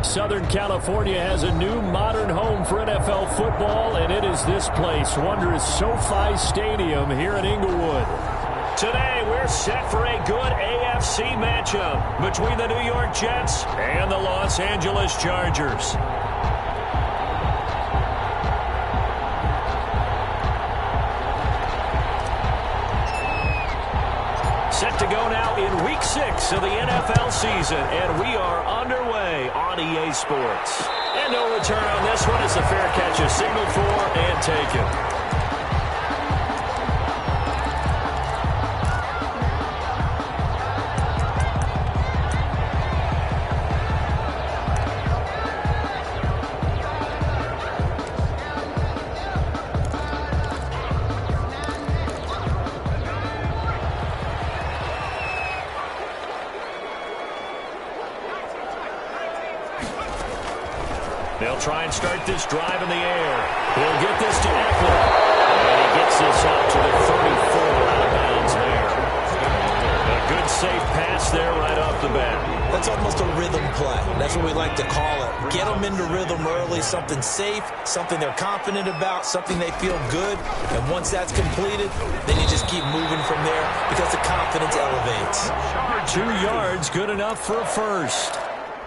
Southern California has a new modern home for NFL football, and it is this place, wondrous SoFi Stadium here in Inglewood. Today, we're set for a good AFC matchup between the New York Jets and the Los Angeles Chargers. Set to go now in Week 6 of the NFL season, and we are underway on EA Sports. And no return on this one as the fair catch is signaled for and taken. They'll try and start this drive in the air. He'll get this to Eckler. And he gets this up to the 34 out of bounds there. A good safe pass there right off the bat. That's almost a rhythm play. That's what we like to call it. Get them into rhythm early, something safe, something they're confident about, something they feel good. And once that's completed, then you just keep moving from there because the confidence elevates. 2 yards, good enough for a first.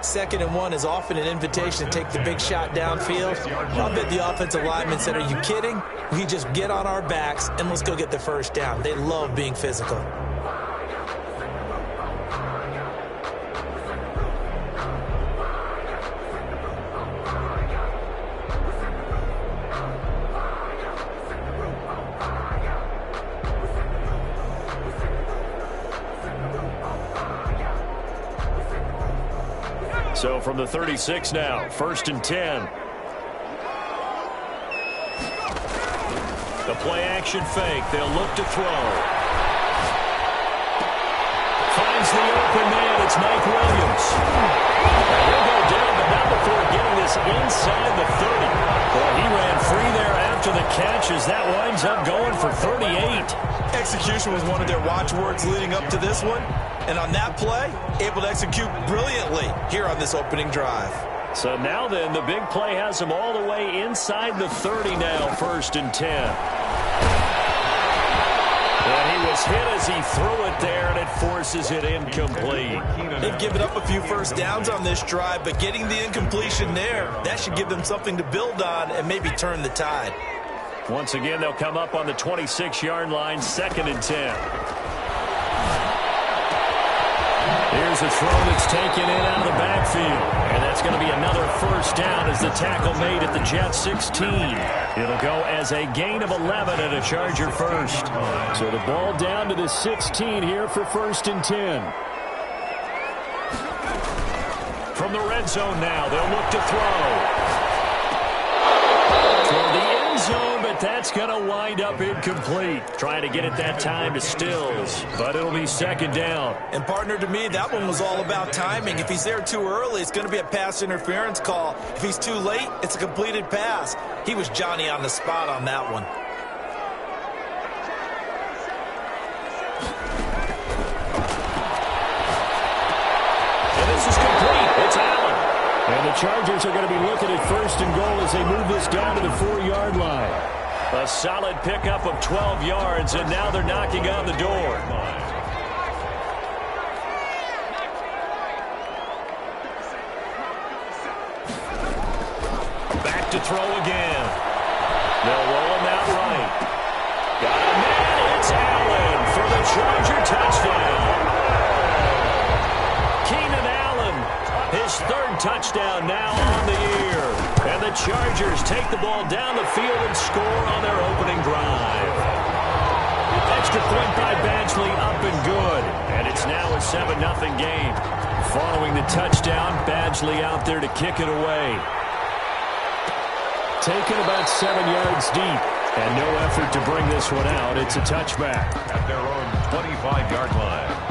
2nd and 1 is often an invitation to take the big shot downfield. I bet the offensive lineman said, are you kidding? We just get on our backs and let's go get the first down. They love being physical. So from the 36 now, 1st and 10. The play action fake. They'll look to throw. Finds the open man. It's Mike Williams. He'll go down, but not before getting this inside the 30. Well, he ran free there after the catch as that winds up going for 38. Execution was one of their watchwords leading up to this one. And on that play, able to execute brilliantly here on this opening drive. So now then, the big play has him all the way inside the 30 now, 1st and 10. And he was hit as he threw it there, and it forces it incomplete. They've given up a few first downs on this drive, but getting the incompletion there, that should give them something to build on and maybe turn the tide. Once again, they'll come up on the 26-yard line, 2nd and 10. Here's a throw that's taken in out of the backfield. And that's going to be another first down as the tackle made at the Jets 16. It'll go as a gain of 11 and a Charger first. So the ball down to the 16 here for 1st and 10. From the red zone now, they'll look to throw. For the end zone, but that's going to wind up incomplete. Trying to get it that time to Stills, but it'll be 2nd down. And partner, to me, that one was all about timing. If he's there too early, it's going to be a pass interference call. If he's too late, it's a completed pass. He was Johnny on the spot on that one. And this is complete. It's Allen. And the Chargers are going to be looking at 1st and goal as they move this down to the 4-yard line. A solid pickup of 12 yards, and now they're knocking on the door. Back to throw again. They'll roll him out right. Got a man. It's Allen for the Charger touchdown. Keenan Allen, his 3rd touchdown now on the year. And the Chargers take the ball down the field and score on their opening drive. Extra point by Badgley up and good. And it's now a 7-0 game. Following the touchdown, Badgley out there to kick it away. Taken about 7 yards deep. And no effort to bring this one out. It's a touchback. At their own 25-yard line.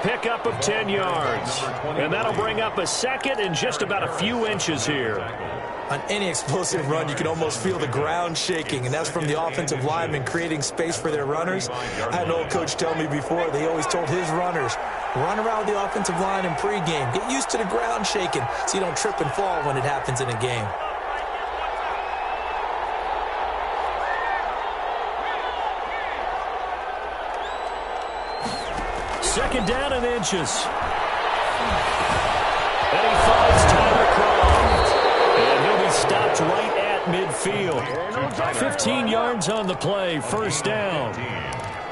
pickup of 10 yards. And that'll bring up a second and just about a few inches here. On any explosive run, you can almost feel the ground shaking, and that's from the offensive linemen creating space for their runners. I had an old coach tell me before, they always told his runners, run around the offensive line in pregame. Get used to the ground shaking so you don't trip and fall when it happens in a game. Second down and inches. And he finds Tyler Croft. And he'll be stopped right at midfield. 15 yards on the play, first down.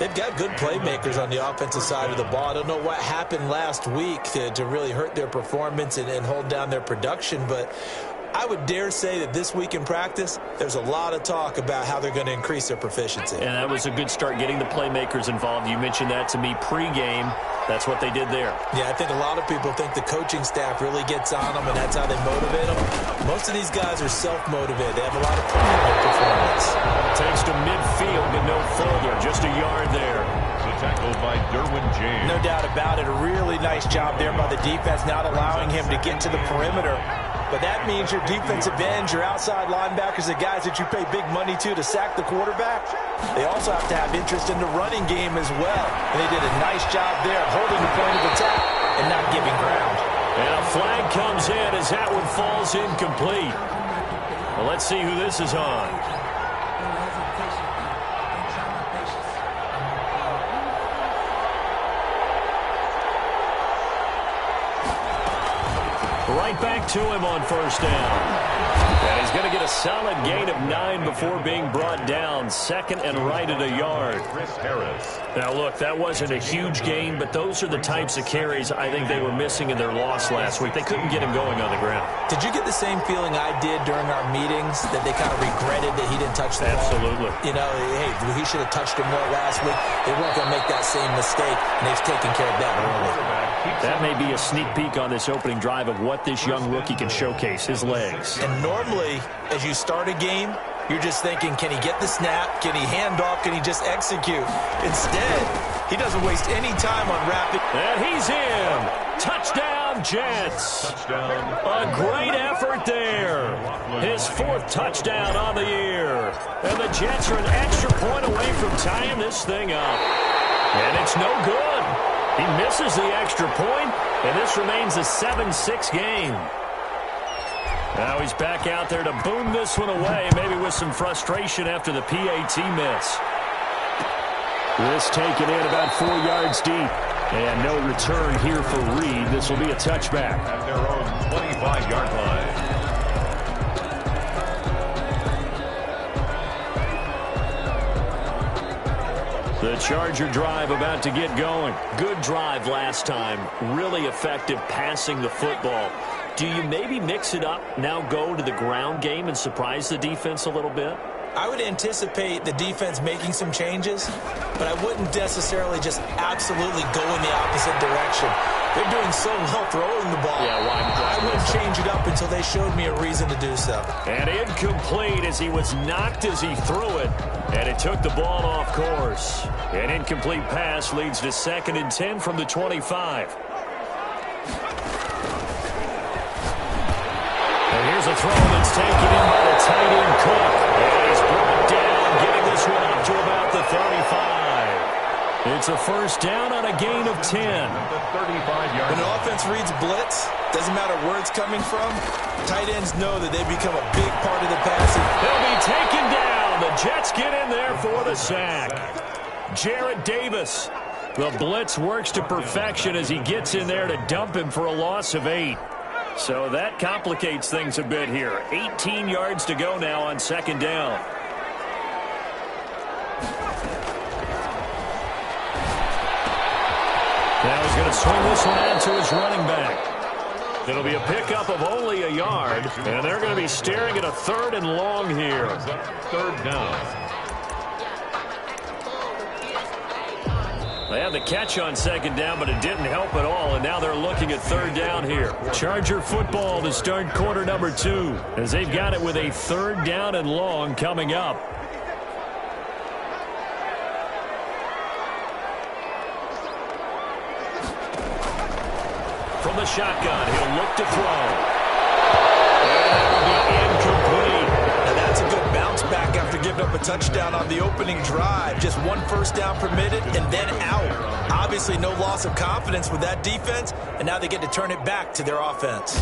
They've got good playmakers on the offensive side of the ball. I don't know what happened last week to really hurt their performance and hold down their production, but I would dare say that this week in practice, there's a lot of talk about how they're going to increase their proficiency. And that was a good start, getting the playmakers involved. You mentioned that to me pregame. That's what they did there. Yeah, I think a lot of people think the coaching staff really gets on them, and that's how they motivate them. Most of these guys are self-motivated. They have a lot of pride in their performance. Takes to midfield, but no further. Just a yard there. The tackle by Derwin James. No doubt about it. A really nice job there by the defense, not allowing him to get to the perimeter. But that means your defensive ends, your outside linebackers, the guys that you pay big money to sack the quarterback, they also have to have interest in the running game as well. And they did a nice job there holding the point of attack and not giving ground. And a flag comes in as that one falls incomplete. Well, let's see who this is on. Right back to him on first down. And he's going to get a solid gain of 9 before being brought down. Second and right at a yard. Chris Harris. Now, look, that wasn't a huge gain, but those are the types of carries I think they were missing in their loss last week. They couldn't get him going on the ground. Did you get the same feeling I did during our meetings, that they kind of regretted that he didn't touch the ball? Absolutely. You know, hey, he should have touched him more last week. They weren't going to make that same mistake, and they've taken care of that early. That may be a sneak peek on this opening drive of what this young rookie can showcase, his legs. And normally, as you start a game, you're just thinking, can he get the snap? Can he hand off? Can he just execute? Instead, he doesn't waste any time on rapid. And he's in. Touchdown, Jets. Touchdown. A great effort there. His 4th touchdown on the year. And the Jets are an extra point away from tying this thing up. And it's no good. He misses the extra point, and this remains a 7-6 game. Now he's back out there to boom this one away, maybe with some frustration after the PAT miss. This taken in about 4 yards deep. And no return here for Reed. This will be a touchback. At their own 25-yard line. The Charger drive about to get going. Good drive last time. Really effective passing the football. Do you maybe mix it up, now go to the ground game and surprise the defense a little bit? I would anticipate the defense making some changes, but I wouldn't necessarily just absolutely go in the opposite direction. They're doing so well throwing the ball. Yeah, why not? I wouldn't change it up until they showed me a reason to do so. And incomplete as he was knocked as he threw it. And it took the ball off course. An incomplete pass leads to 2nd and 10 from the 25. And here's a throw that's taken in by the tight end Cook. And he's brought down, getting this one up to about the 35. It's a first down on a gain of 10. The 35-yard When an offense reads blitz, doesn't matter where it's coming from, tight ends know that they become a big part of the passing. They'll be taken down. The Jets get in there for the sack. Jarrett Davis. The blitz works to perfection as he gets in there to dump him for a loss of 8. So that complicates things a bit here. 18 yards to go now on 2nd down. Now he's going to swing this one out to his running back. It'll be a pickup of only a yard, and they're going to be staring at a 3rd and long here. 3rd down. They had the catch on 2nd down, but it didn't help at all, and now they're looking at 3rd down here. Charger football to start quarter number 2, as they've got it with a 3rd down and long coming up. from the shotgun. He'll look to throw. And that will be incomplete. Now that's a good bounce back after giving up a touchdown on the opening drive. Just one first down permitted and then out. Obviously no loss of confidence with that defense, and now they get to turn it back to their offense.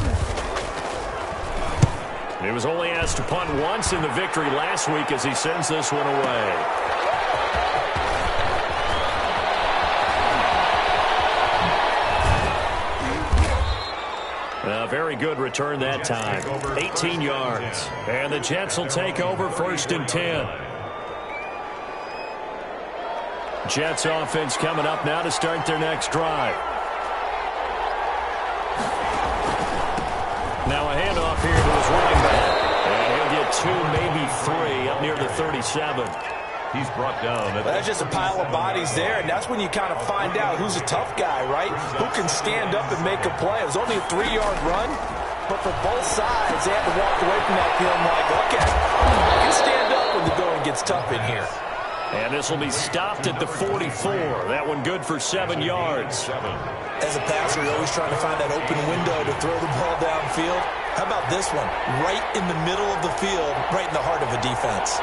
He was only asked to punt once in the victory last week as he sends this one away. A very good return that time. 18 yards. And the Jets will take over 1st and 10. Jets offense coming up now to start their next drive. Now a handoff here to his running back. And he'll get 2, maybe 3 up near the 37. He's brought down. That's just a pile of bodies there, and that's when you kind of find out who's a tough guy, right? Who can stand up and make a play. It was only a 3-yard run, but for both sides, they had to walk away from that feeling like, okay, I can stand up when the going gets tough in here. And this will be stopped at the 44. That one good for 7 yards. As a passer, you're always trying to find that open window to throw the ball downfield. How about this one? Right in the middle of the field, right in the heart of a defense.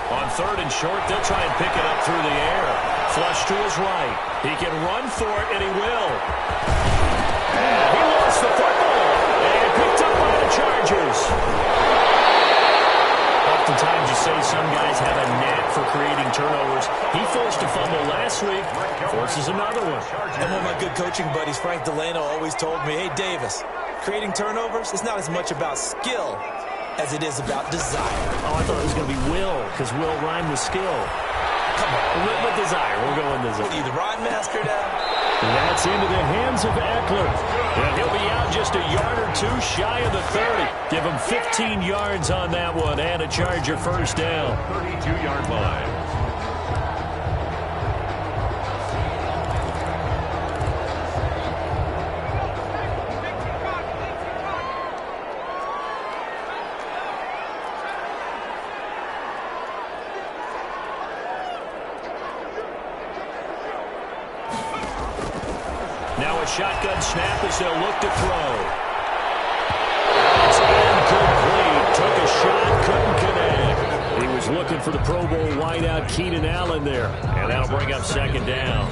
On 3rd and short, they'll try and pick it up through the air. Flush to his right. He can run for it, and he will. And he lost the football. And picked up by the Chargers. Oftentimes you say some guys have a knack for creating turnovers. He forced a fumble last week, forces another one. And one of my good coaching buddies, Frank Delano, always told me, hey, Davis, creating turnovers is not as much about skill as it is about desire. Oh, I thought it was going to be will, because will rhyme with skill. Come on. With desire. We'll go with desire. What are you, the rhyme master now? That's into the hands of Eckler. And he'll be out just a yard or 2 shy of the 30. Give him 15 yards on that one and a Charger first down. 32-yard line. Now a shotgun snap as they'll look to throw. It's incomplete. Took a shot, couldn't connect. He was looking for the Pro Bowl wideout Keenan Allen there. And that'll bring up 2nd down.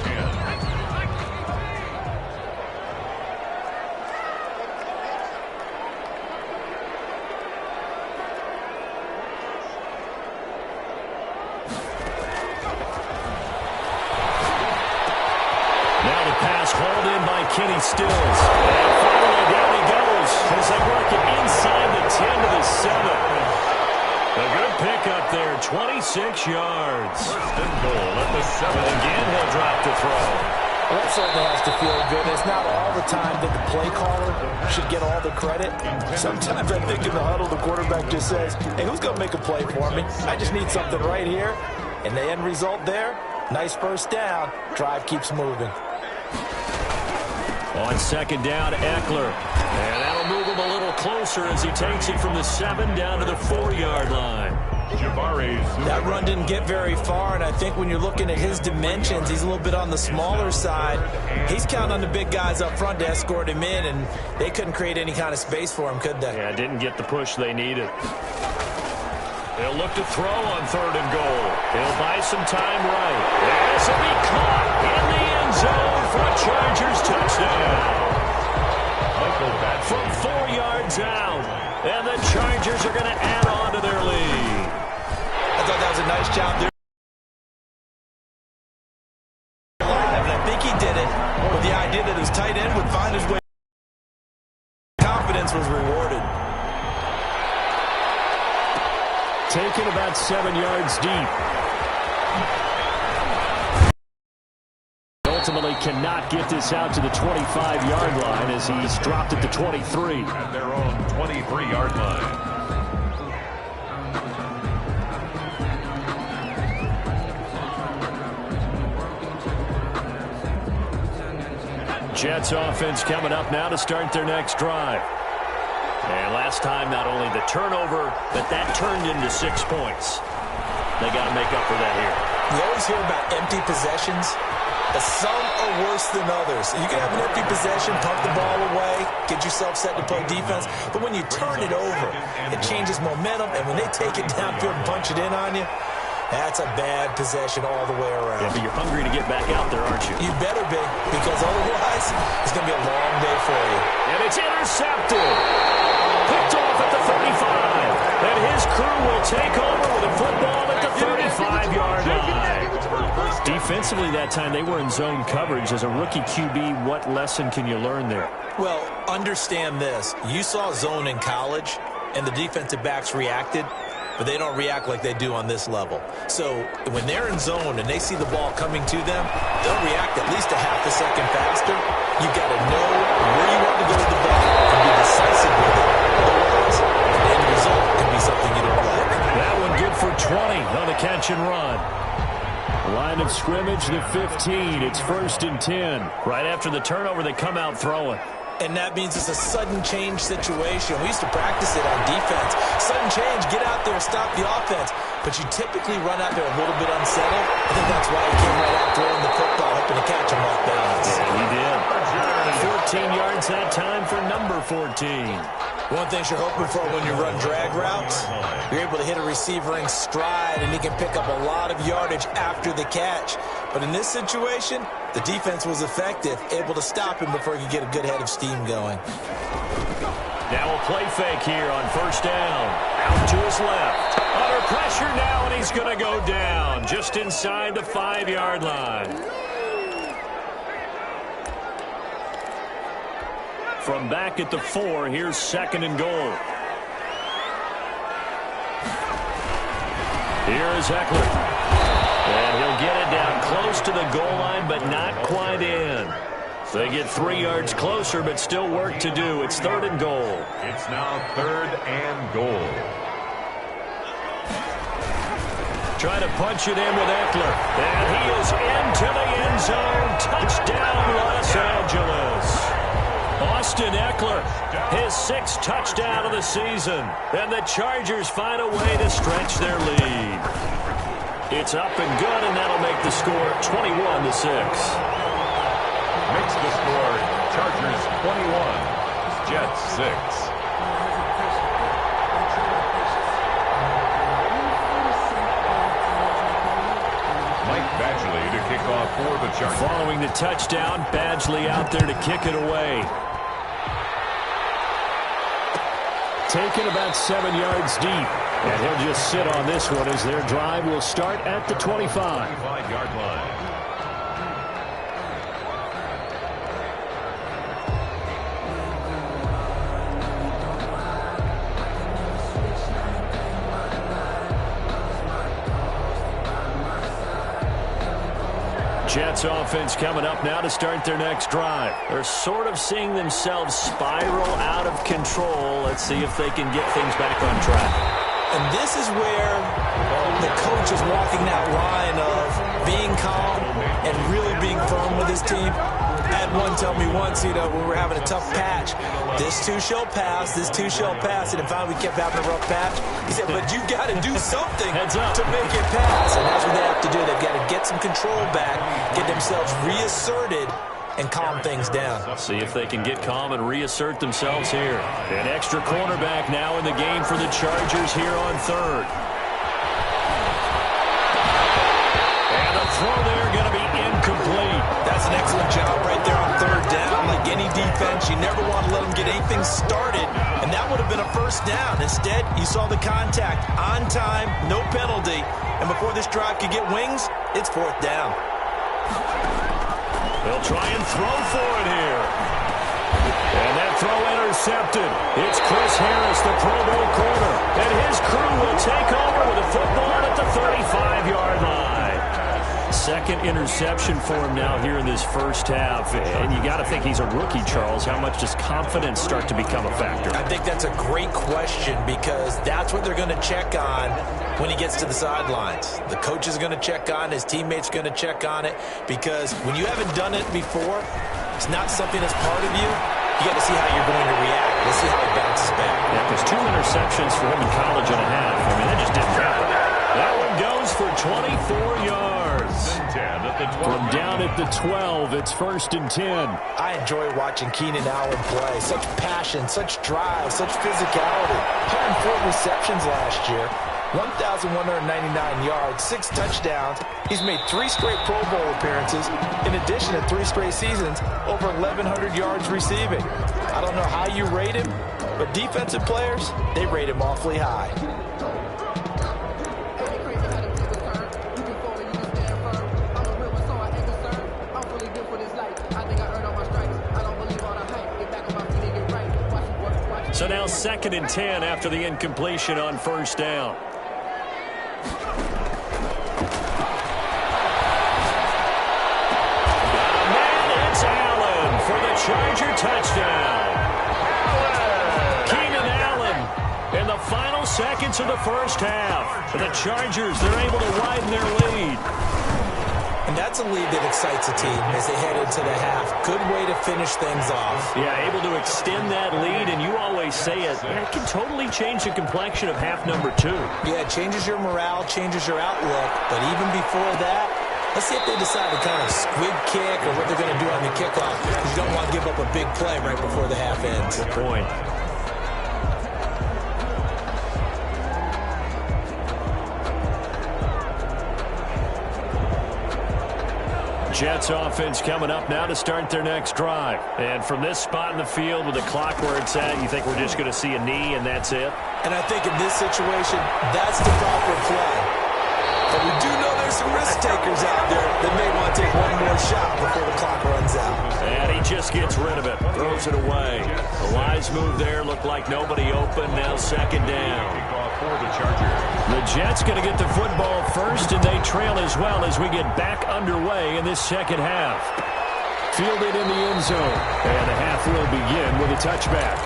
Hauled in by Kenny Stills. And finally down he goes as they work it inside the 10 to the 7. A good pickup there, 26 yards. 1st and goal at the 7. Again, he'll drop to throw. Well, that certainly has to feel good. It's not all the time that the play caller should get all the credit. Sometimes I think in the huddle, the quarterback just says, hey, who's going to make a play for me? I just need something right here. And the end result there, nice first down. Drive keeps moving. On 2nd down, Eckler. And that'll move him a little closer as he takes it from the 7 down to the 4-yard line. That run didn't get very far, and I think when you're looking at his dimensions, he's a little bit on the smaller side. He's counting on the big guys up front to escort him in, and they couldn't create any kind of space for him, could they? Yeah, didn't get the push they needed. They'll look to throw on 3rd and goal. He'll buy some time right. This will be caught in the end zone for a Chargers touchdown. From 4 yards out. And the Chargers are going to add on to their lead. I thought that was a nice job there. And I think he did it with the idea that his tight end would find his way. Confidence was rewarded. Taken about 7 yards deep. Ultimately cannot get this out to the 25-yard line as he's dropped at the 23. At their own 23-yard line. Jets offense coming up now to start their next drive. And last time, not only the turnover, but that turned into 6 points. They got to make up for that here. You always hear about empty possessions. Some are worse than others. You can have an empty possession, pump the ball away, get yourself set to play defense. But when you turn it over, it changes momentum. And when they take it downfield and punch it in on you, that's a bad possession all the way around. Yeah, but you're hungry to get back out there, aren't you? You better be, because otherwise it's going to be a long day for you. And it's intercepted. Picked off at the 35. And his crew will take over with a football at the 35-yard line. Defensively that time, they were in zone coverage. As a rookie QB, what lesson can you learn there? Well, understand this. You saw zone in college, and the defensive backs reacted, but they don't react like they do on this level. So when they're in zone and they see the ball coming to them, they'll react at least a half a second faster. You've got to know where you want to go with the ball and be decisive with it. Otherwise, the end result could be something you don't like. That one good for 20 on the catch and run. Line of scrimmage, the 15. It's 1st and 10. Right after the turnover, they come out throwing. And that means it's a sudden change situation. We used to practice it on defense. Sudden change, get out there, stop the offense. But you typically run out there a little bit unsettled. I think that's why he came right out throwing the football, hoping to catch him off balance. Yeah, he did. 14 yards that time for number 14. One thing you're hoping for when you run drag routes, you're able to hit a receiver in stride, and he can pick up a lot of yardage after the catch. But in this situation, the defense was effective, able to stop him before he could get a good head of steam going. Now a play fake here on 1st down. Out to his left. Under pressure now, and he's going to go down just inside the 5-yard line. From back at the 4, here's 2nd and goal. Here is Ekeler. And he'll get it down close to the goal line, but not quite in. They get 3 yards closer, but still work to do. It's 3rd and goal. It's now 3rd and goal. Trying to punch it in with Ekeler. And he is into the end zone. Touchdown, Los Angeles. Austin Ekeler, his 6th touchdown of the season. And the Chargers find a way to stretch their lead. It's up and good, and that'll make the score 21-6. Makes the score Chargers 21, Jets 6. Mike Badgley to kick off for the Chargers. Following the touchdown, Badgley out there to kick it away. Taken about 7 yards deep. And he'll just sit on this one as their drive will start at the 25. 25-yard line. Jets offense coming up now to start their next drive. They're sort of seeing themselves spiral out of control. Let's see if they can get things back on track. And this is where the coach is walking that line of being calm and really being firm with his team. I had one tell me once, when we were having a tough patch, this too shall pass, this too shall pass, and finally we kept having a rough patch. He said, but you got to do something to make it pass, and that's what they have to do. They've got to get some control back, get themselves reasserted, and calm things down. See if they can get calm and reassert themselves here. An extra cornerback now in the game for the Chargers here on 3rd. And the throw there going to be incomplete. That's an excellent job right there on 3rd down. Like any defense, you never want to let them get anything started, and that would have been a 1st down. Instead, you saw the contact on time, no penalty, and before this drive could get wings, it's 4th down. They'll try and throw for it here. And that throw intercepted. It's Chris Harris, the Pro Bowl corner. And his crew will take over with a football at the 35-yard line. 2nd interception for him now here in this 1st half. And you got to think he's a rookie, Charles. How much does confidence start to become a factor? I think that's a great question because that's what they're going to check on when he gets to the sidelines. The coach is going to check on it. His teammates are going to check on it because when you haven't done it before, it's not something that's part of you. You got to see how you're going to react. Let's see how he bounces back. Yeah, because 2 interceptions for him in college and a half. I mean, that just didn't happen. That one goes for 24 yards. 10 at the 12. From down at the 12, it's 1st and 10. I enjoy watching Keenan Allen play. Such passion, such drive, such physicality. 104 receptions last year. 1,199 yards, 6 touchdowns. He's made 3 straight Pro Bowl appearances, in addition to 3 straight seasons, over 1,100 yards receiving. I don't know how you rate him, but defensive players, they rate him awfully high. So now 2nd and 10 after the incompletion on 1st down. Charger touchdown. Keenan Allen in the final seconds of the first half. The Chargers, they're able to widen their lead. And that's a lead that excites a team as they head into the half. Good way to finish things off. Yeah, able to extend that lead, and you always say it can totally change the complexion of half number 2. Yeah, it changes your morale, changes your outlook. But even before that, let's see if they decide to kind of squib kick or what they're going to do on the kickoff, because you don't want to give up a big play right before the half ends. Good point. Jets offense coming up now to start their next drive. And from this spot in the field with the clock where it's at, you think we're just going to see a knee and that's it? And I think in this situation, that's the proper play. But we do know there's some risk takers out there that may want to take one more shot before the clock runs out. And he just gets rid of it, throws it away. A wise move there, looked like nobody open, now 2nd down. For the Chargers. The Jets going to get the football first, and they trail as well as we get back underway in this second half. Fielded in the end zone, and the half will begin with a touchback.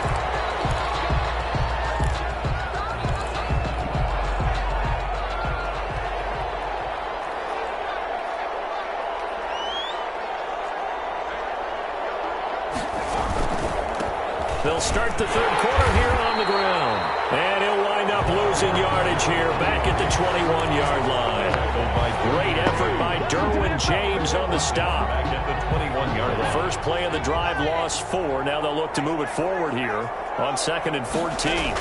They'll start the 3rd quarter here on the ground. And he'll wind up losing yardage here back at the 21-yard line. Great effort by Derwin James on the stop. Back at the 21-yard line. The first play of the drive lost 4. Now they'll look to move it forward here on 2nd and 14.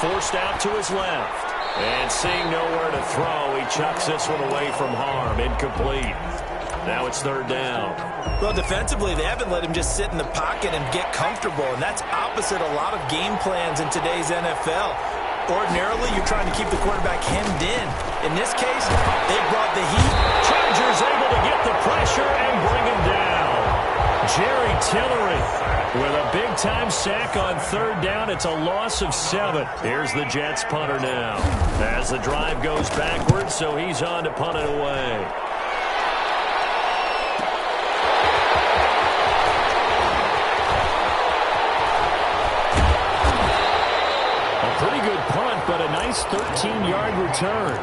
Forced out to his left. And seeing nowhere to throw, he chucks this one away from harm. Incomplete. Now it's 3rd down. Well, defensively, they haven't let him just sit in the pocket and get comfortable, and that's opposite a lot of game plans in today's NFL. Ordinarily, you're trying to keep the quarterback hemmed in. In this case, they brought the heat. Chargers able to get the pressure and bring him down. Jerry Tillery with a big-time sack on 3rd down. It's a loss of 7. Here's the Jets punter now. As the drive goes backwards, so he's on to punt it away. Pretty good punt, but a nice 13-yard return.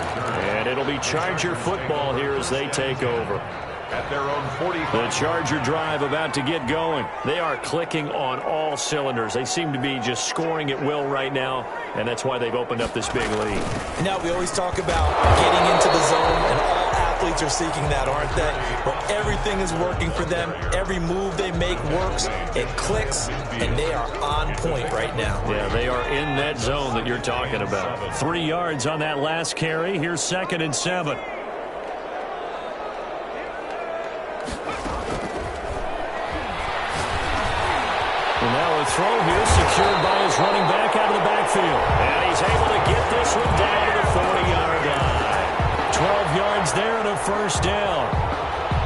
And it'll be Charger football here as they take over. At their own 40. The Charger drive about to get going. They are clicking on all cylinders. They seem to be just scoring at will right now, and that's why they've opened up this big lead. Now, we always talk about getting into the zone, and all athletes are seeking that, aren't they? But everything is working for them. Every move they make works. It clicks, and they are on point right now. Yeah, they are in that zone that you're talking about. 3 yards on that last carry. Here's 2nd and 7. And now a throw here secured by his running back out of the backfield. And he's able to get this one down to the 40-yard line. 12 yards there and a 1st down.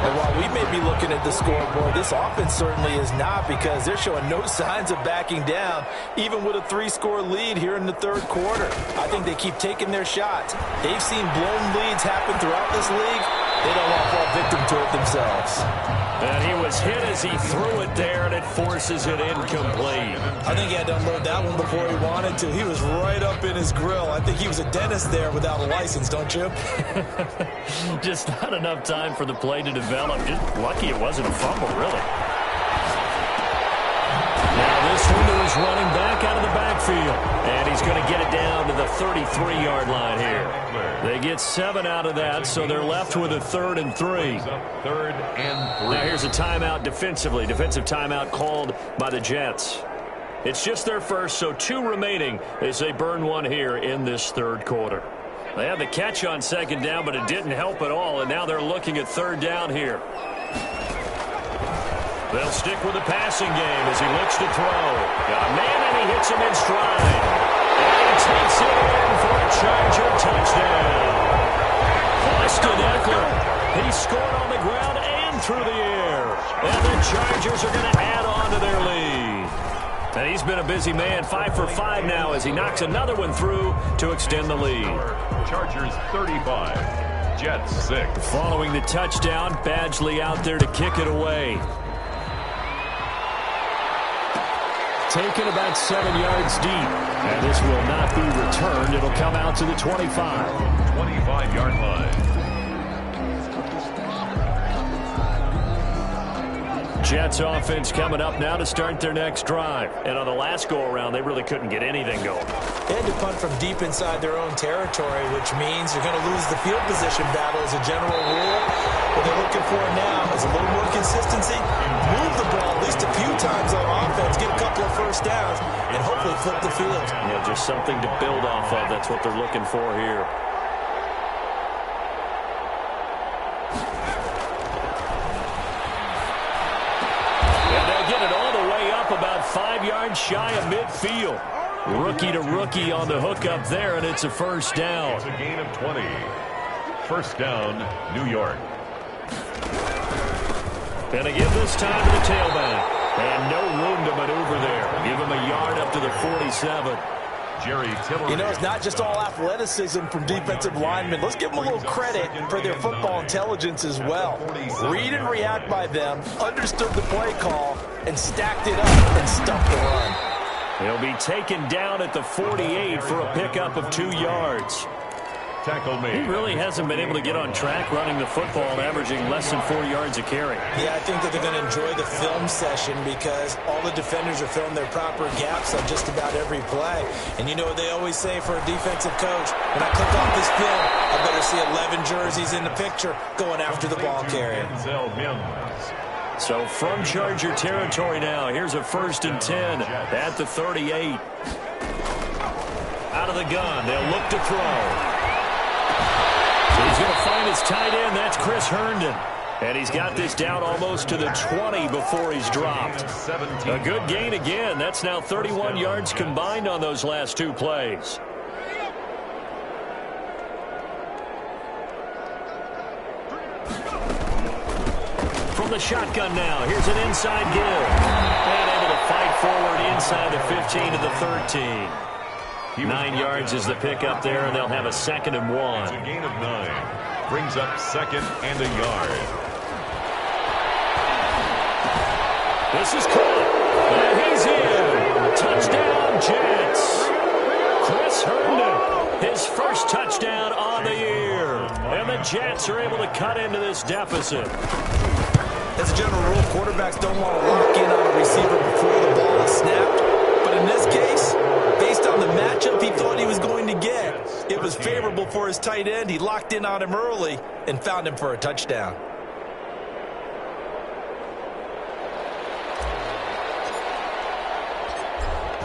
And while we may be looking at the scoreboard, this offense certainly is not, because they're showing no signs of backing down, even with a 3-score lead here in the 3rd quarter. I think they keep taking their shots. They've seen blown leads happen throughout this league. They don't want to fall victim to it themselves. And he was hit as he threw it there, and it forces it incomplete. I think he had to unload that one before he wanted to. He was right up in his grill. I think he was a dentist there without a license, don't you? Just not enough time for the play to develop. Just lucky it wasn't a fumble, really. Now this one to goes running back out of the backfield. And he's going to get it down to the 33-yard line here. They get 7 out of that, so they're left with a 3rd and 3. 3rd and 3. Now here's a timeout defensively. Defensive timeout called by the Jets. It's just their first, so 2 remaining as they burn one here in this 3rd quarter. They had the catch on 2nd down, but it didn't help at all, and now they're looking at 3rd down here. They'll stick with the passing game as he looks to throw. Got a man, and he hits him in stride. And he takes it in for a Charger touchdown. Austin Eckler, he scored on the ground and through the air. And the Chargers are going to add on to their lead. And he's been a busy man, 5 for 5 now as he knocks another one through to extend the lead. Chargers 35, Jets 6. Following the touchdown, Badgley out there to kick it away. Taken about 7 yards deep. And this will not be returned. It'll come out to the 25. 25-yard line. Jets offense coming up now to start their next drive. And on the last go-around, they really couldn't get anything going. They had to punt from deep inside their own territory, which means you're going to lose the field position battle as a general rule. What they're looking for now is a little more consistency, move the ball at least a few times on offense, get a couple of first downs, and hopefully flip the field. Yeah, just something to build off of. That's what they're looking for here. About 5 yards shy of midfield. Rookie to rookie on the hook up there, and it's a first down. It's a gain of 20. First down, New York. And they give this time to the tailback. And no room to maneuver there. Give him a yard up to the 47. Jerry Tillery. You know, it's not just all athleticism from defensive linemen. Let's give them a little credit for their football intelligence as well. Read and react by them, understood the play call, and stacked it up and stuffed the run. He'll be taken down at the 48 for a pickup of 2 yards. Tackle made. He really hasn't been able to get on track running the football, averaging less than 4 yards a carry. Yeah, I think that they're going to enjoy the film session because all the defenders are filling their proper gaps on just about every play. And you know what they always say for a defensive coach? When I click off this film, I better see 11 jerseys in the picture going after the ball carrier. So from Charger territory now, here's a 1st and 10 at the 38. Out of the gun, they'll look to throw. He's going to find his tight end. That's Chris Herndon. And he's got this down almost to the 20 before he's dropped. A good gain again. That's now 31 yards combined on those last 2 plays. From the shotgun now, here's an inside give. And able to fight forward inside the 15 to the 13. 9 yards is the pickup there, and they'll have a 2nd and 1. It's a gain of 9. Brings up 2nd and a yard. This is caught. And he's in. Touchdown, Jets. Chris Herndon, his first touchdown on the year. And the Jets are able to cut into this deficit. As a general rule, quarterbacks don't want to lock in on a receiver before the ball is snapped. But in this case, based on the matchup he thought he was going to get, it was favorable for his tight end. He locked in on him early and found him for a touchdown.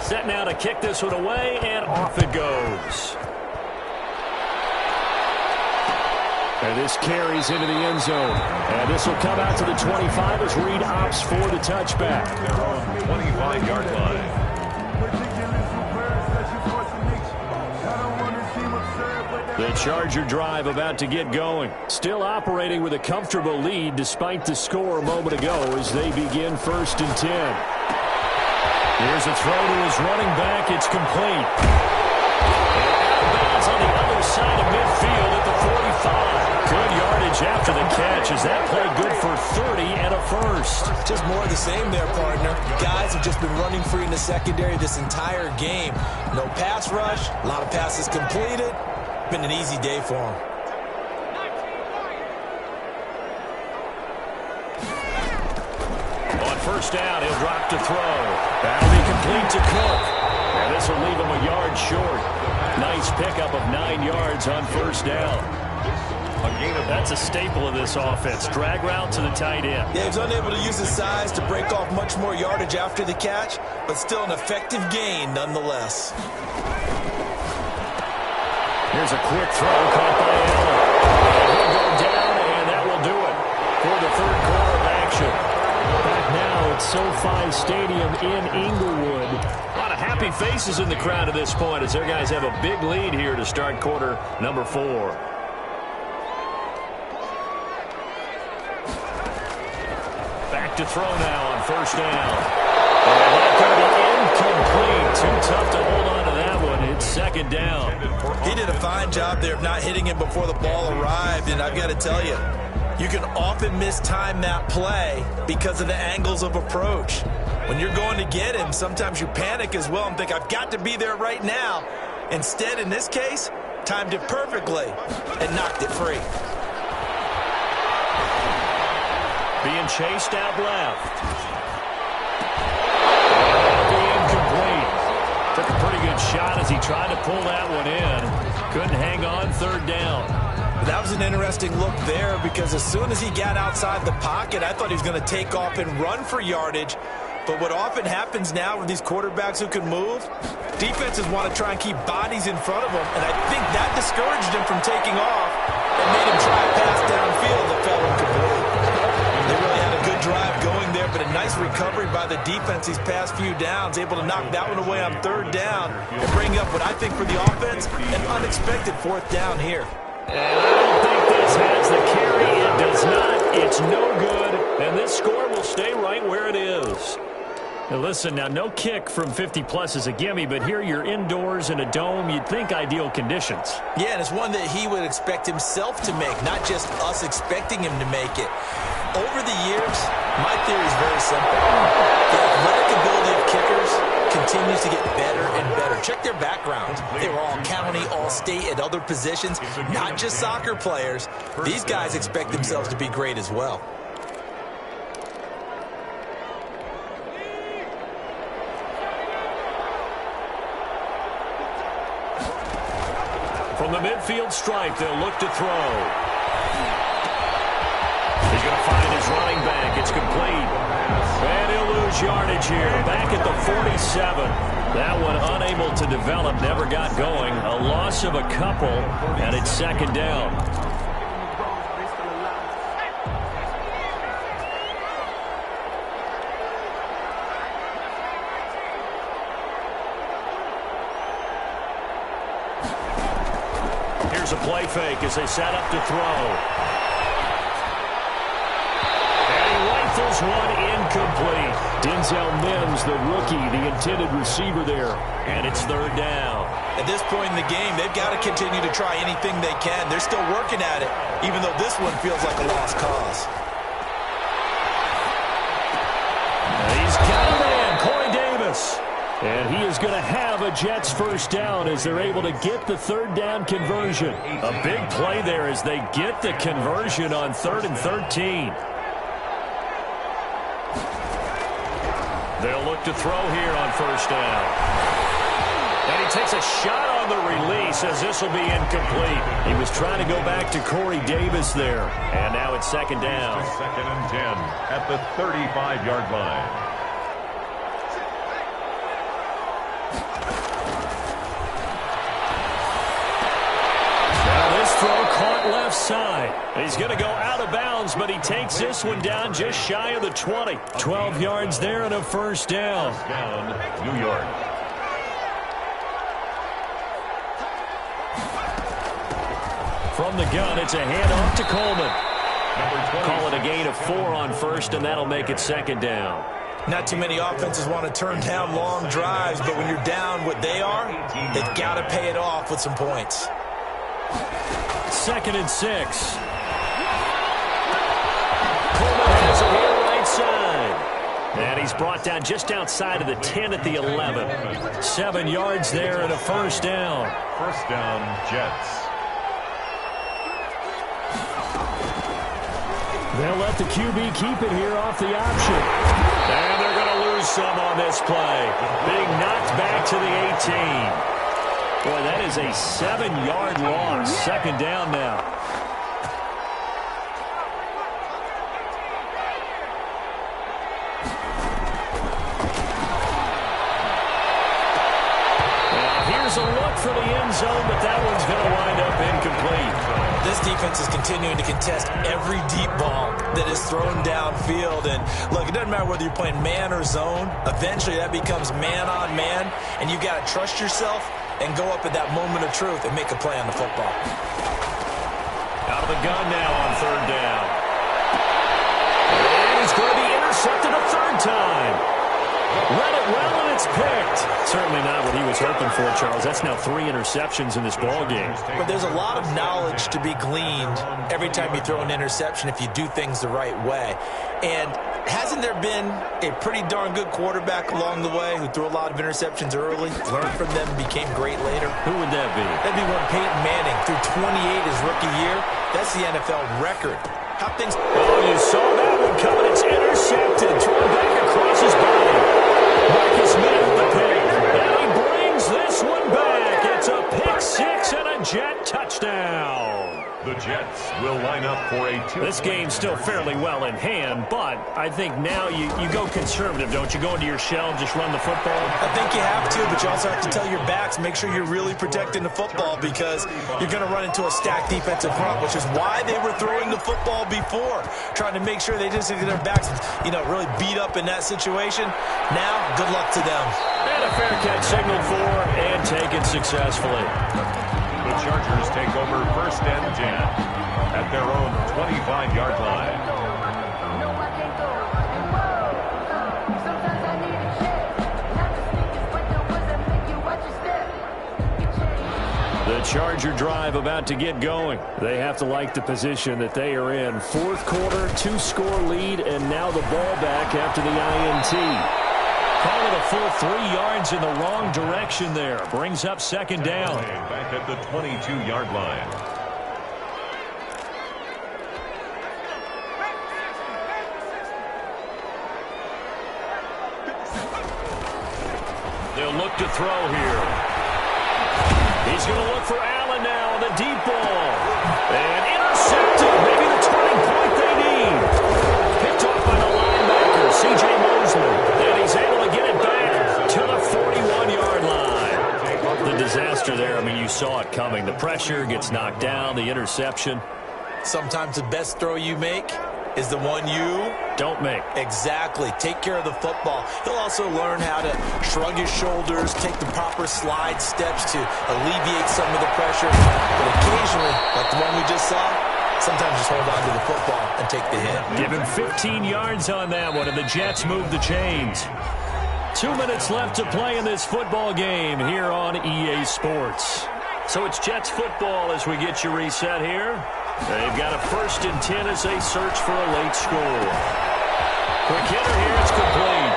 Set now to kick this one away, and off it goes. And this carries into the end zone. And this will come out to the 25 as Reed opts for the touchback. They're on the 25-yard line. The Charger drive about to get going. Still operating with a comfortable lead despite the score a moment ago as they begin 1st and 10. Here's a throw to his running back. It's complete. And out of bounds on the other side of midfield at the 45. Good yardage after the catch as that play good for 30 and a first. Just more of the same there, partner. Guys have just been running free in the secondary this entire game. No pass rush, a lot of passes completed. Been an easy day for him. On first down. He'll drop to throw. That'll be complete to Cook. And this will leave him a yard short. Nice pickup of 9 yards on first down. That's a staple of this offense. Drag route to the tight end. Yeah, he was unable to use his size to break off much more yardage after the catch, but still an effective gain nonetheless. Here's a quick throw caught by Allen. He'll go down, and that will do it for the third quarter of action. Back now at SoFi Stadium in Inglewood. A lot of happy faces in the crowd at this point as their guys have a big lead here to start quarter number 4. Back to throw now on first down. And that could be incomplete. Too tough to hold on to that one. It's second down. He did a fine job there of not hitting him before the ball arrived, and I've got to tell you, you can often mistime that play because of the angles of approach. When you're going to get him, sometimes you panic as well and think, I've got to be there right now. Instead, in this case, timed it perfectly and knocked it free. Being chased out left. Incomplete. Took a pretty good shot as he tried to pull that one in. Couldn't hang on third down. That was an interesting look there because as soon as he got outside the pocket, I thought he was going to take off and run for yardage. But what often happens now with these quarterbacks who can move, defenses want to try and keep bodies in front of them, and I think that discouraged him from taking off and made him try a pass downfield that fell incomplete. They really had a good drive going there, but a nice recovery by the defense these past few downs, able to knock that one away on third down and bring up what I think for the offense, an unexpected fourth down here. And I don't think this has the carry. It does not. It's no good. And this score will stay right where it is. Now listen, now no kick from 50-plus is a gimme, but here you're indoors in a dome. You'd think ideal conditions. Yeah, and it's one that he would expect himself to make, not just us expecting him to make it. Over the years, my theory is very simple. The athletic ability of kickers continues to get better and better. Check their backgrounds. They were all county, all state at other positions, not just soccer players. These guys expect themselves to be great as well. From the midfield stripe, they'll look to throw. He's going to find his running back. It's complete. And he'll lose yardage here. Back at the 47. That one unable to develop, never got going. A loss of a couple, and it's second down. Here's a play fake as they set up to throw. One incomplete. Denzel Mims, the rookie, the intended receiver there. And it's third down. At this point in the game, they've got to continue to try anything they can. They're still working at it, even though this one feels like a lost cause. He's got a man, Corey Davis. And he is going to have a Jets first down as they're able to get the third down conversion. A big play there as they get the conversion on 3rd and 13. They'll look to throw here on first down. And he takes a shot on the release as this will be incomplete. He was trying to go back to Corey Davis there. And now it's second down. Second and 10 at the 35-yard line. Now this throw caught left side. He's going to go out of bounds, but he takes this one down just shy of the 20. 12 yards there and a first down. Down, New York. From the gun, it's a handoff to Coleman. Call it a gain of 4 on first, and that'll make it second down. Not too many offenses want to turn down long drives, but when you're down what they are, they've got to pay it off with some points. 2nd and 6. Coleman has it here right side. And he's brought down just outside of the 10 at the 11. 7 yards there and a first down. First down, Jets. They'll let the QB keep it here off the option. And they're going to lose some on this play. Being knocked back to the 18. Boy, that is a 7-yard loss. Second down now. Now, here's a look for the end zone, but that one's going to wind up incomplete. This defense is continuing to contest every deep ball that is thrown downfield. And, look, it doesn't matter whether you're playing man or zone. Eventually, that becomes man-on-man, and you've got to trust yourself and go up at that moment of truth and make a play on the football. Out of the gun now on third down. And he's going to be intercepted a third time. Read it well, and it's picked. Certainly not what he was hoping for, Charles. That's now 3 interceptions in this ball game. But there's a lot of knowledge to be gleaned every time you throw an interception if you do things the right way. And hasn't there been a pretty darn good quarterback along the way who threw a lot of interceptions early, learned from them, and became great later? Who would that be? That'd be one Peyton Manning threw 28 his rookie year. That's the NFL record. How things... Oh, you saw that one coming. It's intercepted. Thrown back across his body. Marcus Smith with the pick. And he brings this one back. It's a pick six and a Jet touchdown. The Jets will line up for a two. This game's still fairly well in hand, but I think now you go conservative, don't you? Go into your shell and just run the football? I think you have to, but you also have to tell your backs, make sure you're really protecting the football because you're going to run into a stacked defensive front, which is why they were throwing the football before, trying to make sure they didn't get their backs, really beat up in that situation. Now, good luck to them. And a fair catch signaled for and taken successfully. The Chargers take over first and 10 at their own 25-yard line. The Charger drive about to get going. They have to like the position that they are in. Fourth quarter, 2-score lead, and now the ball back after the INT. Call it a full 3 yards in the wrong direction there. Brings up second down. Back at the 22-yard line. They'll look to throw here. He's going to look for Allen now on the deep ball. And intercepted. Maybe the turning point they need. Picked off by the linebacker, C.J. Mosley. And he's able to get it back to the 41-yard line. The disaster there, you saw it coming. The pressure gets knocked down, the interception. Sometimes the best throw you make is the one you don't make. Exactly. Take care of the football. He'll also learn how to shrug his shoulders, take the proper slide steps to alleviate some of the pressure. But occasionally, like the one we just saw, sometimes just hold on to the football and take the hit. Give him 15 yards on that one, and the Jets move the chains. 2 minutes left to play in this football game here on EA Sports. So it's Jets football as we get you reset here. They've got a 1st and 10 as they search for a late score. Quick hitter here, it's complete.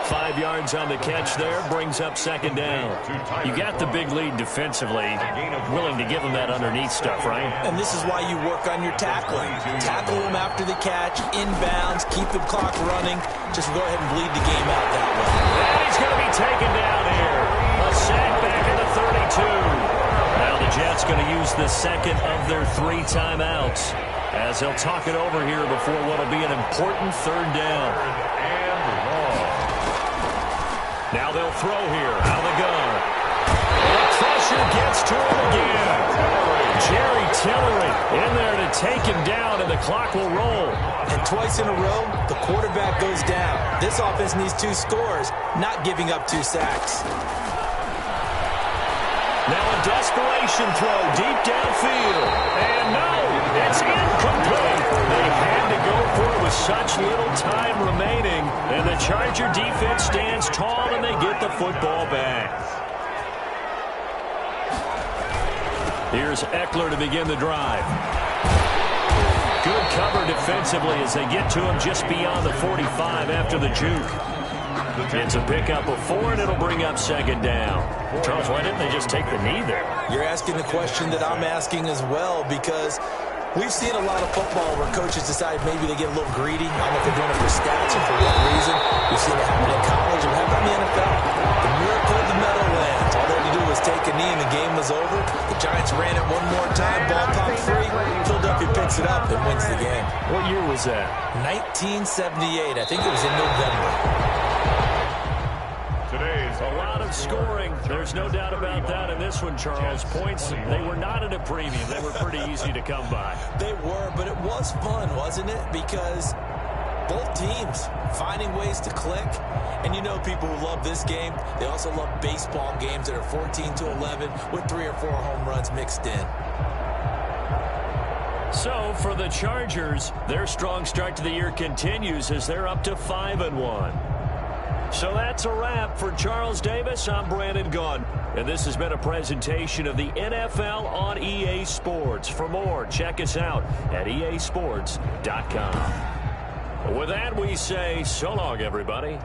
5 yards on the catch there, brings up second down. You got the big lead defensively, willing to give them that underneath stuff, right? And this is why you work on your tackling. Tackle them after the catch, inbounds, keep the clock running. Just go ahead and bleed the game out that way. And he's going to be taken down here. A sack back at the 32. Now the Jets going to use the second of their 3 timeouts as they'll talk it over here before what will be an important third down. Now they'll throw here. Out of the gun. The pressure gets to him again. Jerry Tillery in there to take him down, and the clock will roll. And twice in a row, the quarterback goes down. This offense needs 2 scores, not giving up 2 sacks. Now a desperation throw deep downfield. And no, it's incomplete. They had to go for it with such little time remaining. And the Charger defense stands tall and they get the football back. Here's Eckler to begin the drive. Good cover defensively as they get to him just beyond the 45 after the juke. It's a pickup of 4, and it'll bring up second down. Charles, why didn't they just take the knee there? You're asking the question that I'm asking as well, because We've seen a lot of football where coaches decide maybe they get a little greedy. I don't know if they're doing it for stats or for what reason. We've seen it happen in college and happen in the NFL. The miracle of the Meadowlands. All they had to do was take a knee and the game was over. The Giants ran it one more time. Ball popped free. Philadelphia picks it up and wins the game. What year was that? 1978. I think it was in November. Today's A lot of scoring. There's no doubt about that in this one, Charles. Points, they were not at a premium. They were pretty easy to come by. They were, but it was fun, wasn't it? Because both teams finding ways to click. And you know people who love this game, they also love baseball games that are 14-11 with 3 or 4 home runs mixed in. So for the Chargers, their strong start to the year continues as they're up to 5-1. So that's a wrap for Charles Davis. I'm Brandon Gaudin, and this has been a presentation of the NFL on EA Sports. For more, check us out at easports.com. With that, we say so long, everybody.